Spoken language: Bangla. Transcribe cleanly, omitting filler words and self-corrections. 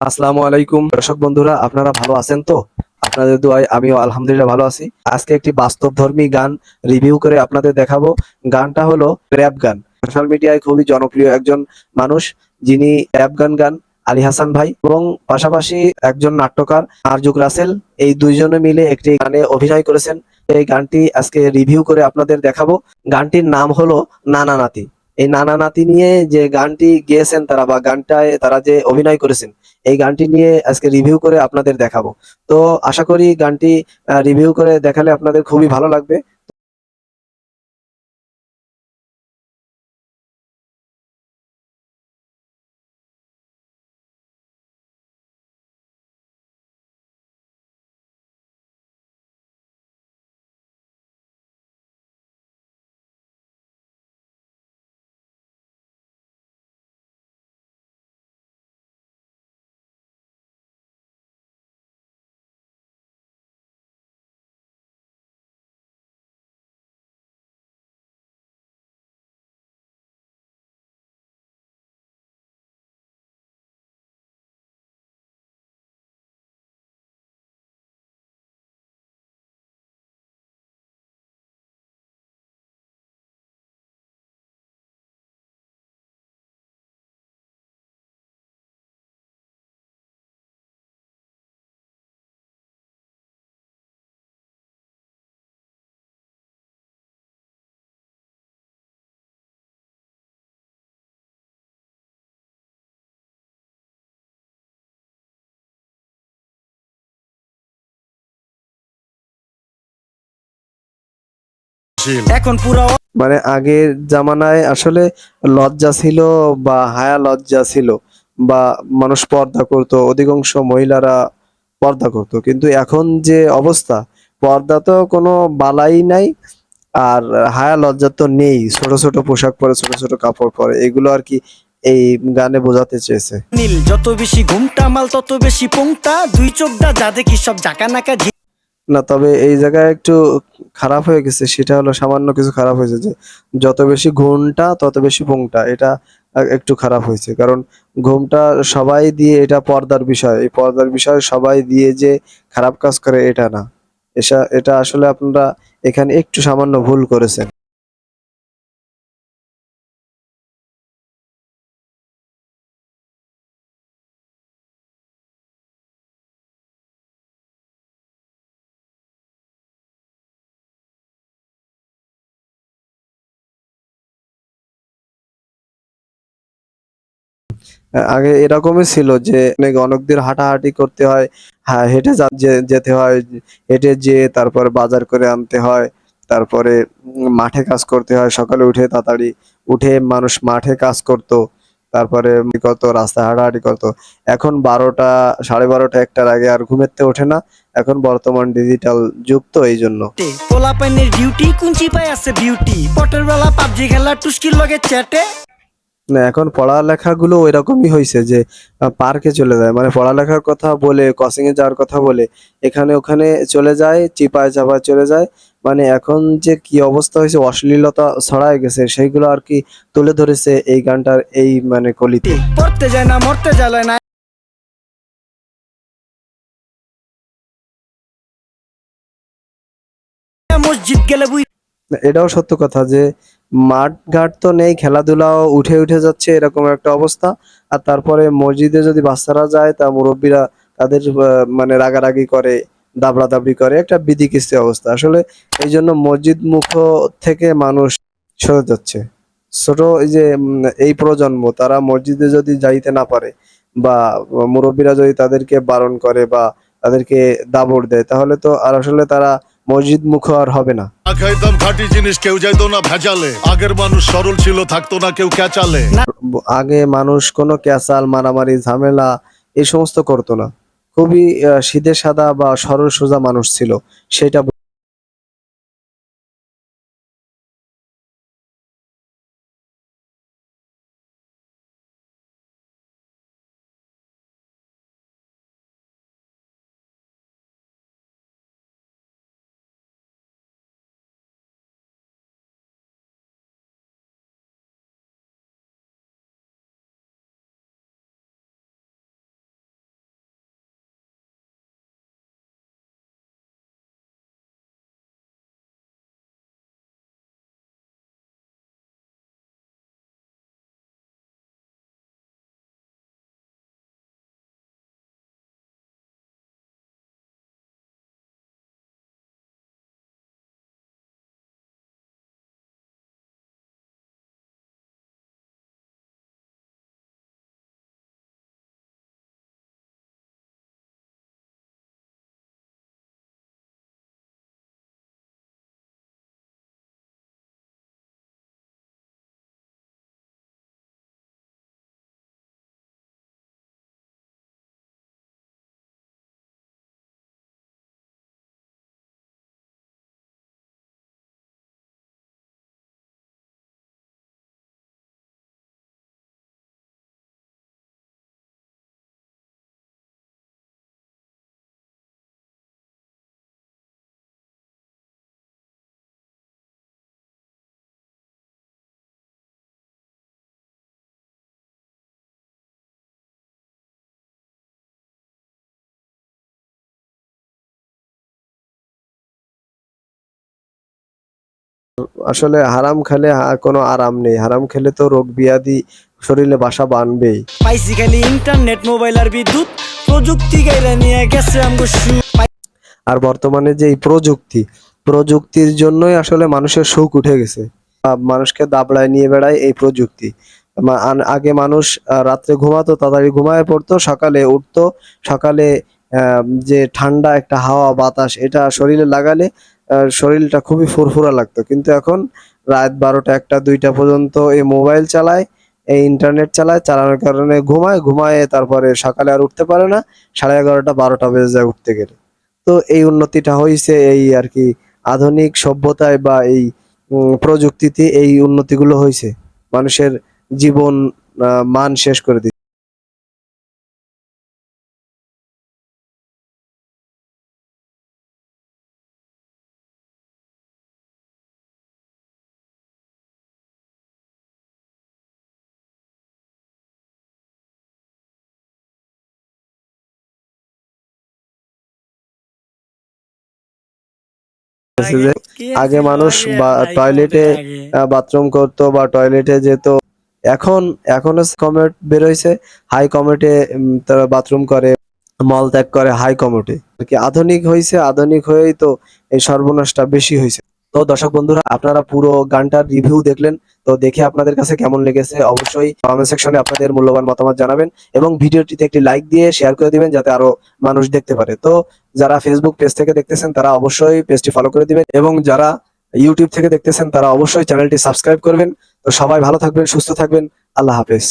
আসসালামু আলাইকুম দর্শক বন্ধুরা, আপনারা ভালো আছেন তো? আপনাদের দোয়ায় আমিও আলহামদুলিল্লাহ ভালো আছি। আজকে একটি বাস্তবধর্মী গান রিভিউ করে আপনাদের দেখাবো। গানটা হলো র‍্যাপ গান। সোশ্যাল মিডিয়ায় খুবই জনপ্রিয় একজন মানুষ, যিনি র‍্যাপ গান গান, আলী হাসান ভাই, এবং পাশাপাশি একজন নাট্যকার আরজুক রাসেল। এই দুইজনে মিলে একটি গানে অভিনয় করেছেন। এই গানটি আজকে রিভিউ করে আপনাদের দেখাবো। গানটির নাম হলো নানা নাতি। এই নানা নাতি নিয়ে যে গানটি গেয়েছেন তারা, বা গানটায় তারা যে অভিনয় করেছেন, এই গানটি নিয়ে আজকে রিভিউ করে আপনাদের দেখাবো। তো আশা করি গানটি রিভিউ করে দেখালে আপনাদের খুবই ভালো লাগবে। এখন পুরো মানে আগের জামানায় আসলে লজ্জা ছিল, বা হায়া লজ্জা ছিল, বা মানুষ পর্দা করতো, অধিকাংশ মহিলারা পর্দা করতো। কিন্তু এখন যে অবস্থা, পর্দা তো কোনো বালাই নাই, আর হায়া লজ্জা তো নেই। ছোট ছোট পোশাক পরে, ছোট ছোট কাপড় পরে, এগুলো আর কি এই গানে বোঝাতে চেয়েছে। নীল যত বেশি ঘুমটা মাল তত বেশি পোংটা দুই চোখটা যা দেখি সব জাকা নাকা না, তবে এই জায়গায় একটু খারাপ হয়ে গেছে, সেটা হলো সামান্য কিছু খারাপ হয়েছে, যে যত বেশি ঘুমটা তত বেশি পুংটা, এটা একটু খারাপ হয়েছে। কারণ ঘুমটা সবাই দিয়ে, এটা পর্দার বিষয়, এই পর্দার বিষয় সবাই দিয়ে যে খারাপ কাজ করে এটা না। এটা আসলে আপনারা এখানে একটু সামান্য ভুল করেছেন। আগে এরকমই ছিল যে অনেক দূর হাঁটাহাঁটি করতে হয়, হ্যাঁ হেঁটে যেতে হয়, হেঁটে যেয়ে তারপরে বাজার করে আনতে হয়, তারপরে মাঠে কাজ করতে হয়, সকালে উঠে তাড়াতাড়ি উঠে মানুষ মাঠে কাজ করত, তারপরে কত রাস্তায় হাঁটাহাঁটি করত। এখন 12টা, 12:30, 1টার আগে আর ঘুমের থেকে ওঠে না। এখন বর্তমান ডিজিটাল যুগ, তো এই জন্য। পোলা পাইনের ডিউটি কুঞ্চি পাই আছে বিউটি পটের বেলা পাবজি খেলা টুস্কির লগে চ্যাটে না, এখন পড়ালেখাগুলো ওইরকমই হইছে যে পার্কে চলে যায়। মানে পড়ালেখার কথা বলে, কোচিং এ যাওয়ার কথা বলে এখানে ওখানে চলে যায়, চিপায় চাপায় চলে যায়। মানে এখন যে কি অবস্থা হইছে, অশ্লীলতা ছড়ায় গেছে, সেইগুলো আরকি তুলে ধরেছে এই গানটার এই মানে কলিতে। পড়তে যায় না মরতে যায় না মসজিদ গেলে বুই না, এটাও সত্য কথা যে মাঠ-ঘাট তো নেই, খেলাধুলাও উঠে উঠে যাচ্ছে, এরকম একটা অবস্থা। আর তারপরে মসজিদে যদি বাচ্চারা যায়, তা মুরব্বীরা তাদের মানে রাগারাগি করে, দাবড়াদাবড়ি করে, একটা বিদিকিস্তি অবস্থা। আসলে এইজন্য মসজিদ মুখ থেকে মানুষ সরে যাচ্ছে। ছোট এই যে এই প্রজন্ম, তারা মসজিদে যদি যাইতে না পারে, বা মুরব্বীরা যদি তাদেরকে বারণ করে বা তাদেরকে দাবড় দেয়, তাহলে তো আর আসলে তারা মসজিদ মুখ আর হবে না। খাইতাম খাঁটি জিনিস, কেউ যাইতো না ভেজালে। আগের মানুষ সরল ছিল, থাকতো না কেউ ক্যাচালে। আগে মানুষ কোনো ক্যাচাল, মারামারি, ঝামেলা এই সমস্ত করতো না। খুবই সিধে সাদা বা সরল সোজা মানুষ ছিল। সেটা আসলে হারাম খেলে কোনো আরাম নেই, হারাম খেলে তো রোগ ব্যাধি শরীরে বাসা বাঁধবেই। পাইছি খালি ইন্টারনেট মোবাইল আর বিদ্যুৎ, প্রযুক্তি গাইলা নিয়ে গেছে আমগো আর বর্তমানে যে এই প্রযুক্তির জন্যই আসলে মানুষের সুখ উঠে গেছে। মানুষকে দাবড়ায় নিয়ে বেড়ায় এই প্রযুক্তি। আগে মানুষ রাত্রে ঘুমাতো, তাড়াতাড়ি ঘুমায় পড়তো, সকালে উঠতো, সকালে যে ঠান্ডা একটা হাওয়া বাতাস এটা শরীরে লাগালে শরীরটা খুবই ফুরফুরা লাগতো। কিন্তু এখন রাত 12টা 1টা 2টা পর্যন্ত এই মোবাইল চালায়, এই ইন্টারনেট চালানোর কারণে ঘুমায় তারপরে সকালে আর উঠতে পারে না। 11:30 12টা বেজে যায় উঠতে গেলে। তো এই উন্নতিটা হয়েছে এই আর কি আধুনিক সভ্যতায় বা এই প্রযুক্তিতে এই উন্নতিগুলো হয়েছে, মানুষের জীবন মান শেষ করে দিচ্ছে। যে আগে মানুষ টয়লেটে বাথরুম করতো বা টয়লেটে যেত, এখন কমেট বের হয়েছে, হাই কমেটে তারা বাথরুম করে, মল ত্যাগ করে হাই কমেটে আর কি। আধুনিক হয়েছে, আধুনিক হয়েই তো এই সর্বনাশটা বেশি হয়েছে। তো দর্শক বন্ধুরা, আপনারা পুরো গানটার রিভিউ দেখলেন, তো দেখে আপনাদের কাছে কেমন লেগেছে অবশ্যই কমেন্ট সেকশনে আপনাদের মূল্যবান মতামত জানাবেন এবং ভিডিওটিতে একটি লাইক দিয়ে শেয়ার করে দিবেন যাতে আরো মানুষ দেখতে পারে। তো যারা ফেসবুক পেজ থেকে দেখতেছেন তারা অবশ্যই পেজটি ফলো করে দিবেন এবং যারা ইউটিউব থেকে দেখতেছেন তারা অবশ্যই চ্যানেলটি সাবস্ক্রাইব করবেন। তো সবাই ভালো থাকবেন, সুস্থ থাকবেন, আল্লাহ হাফেজ।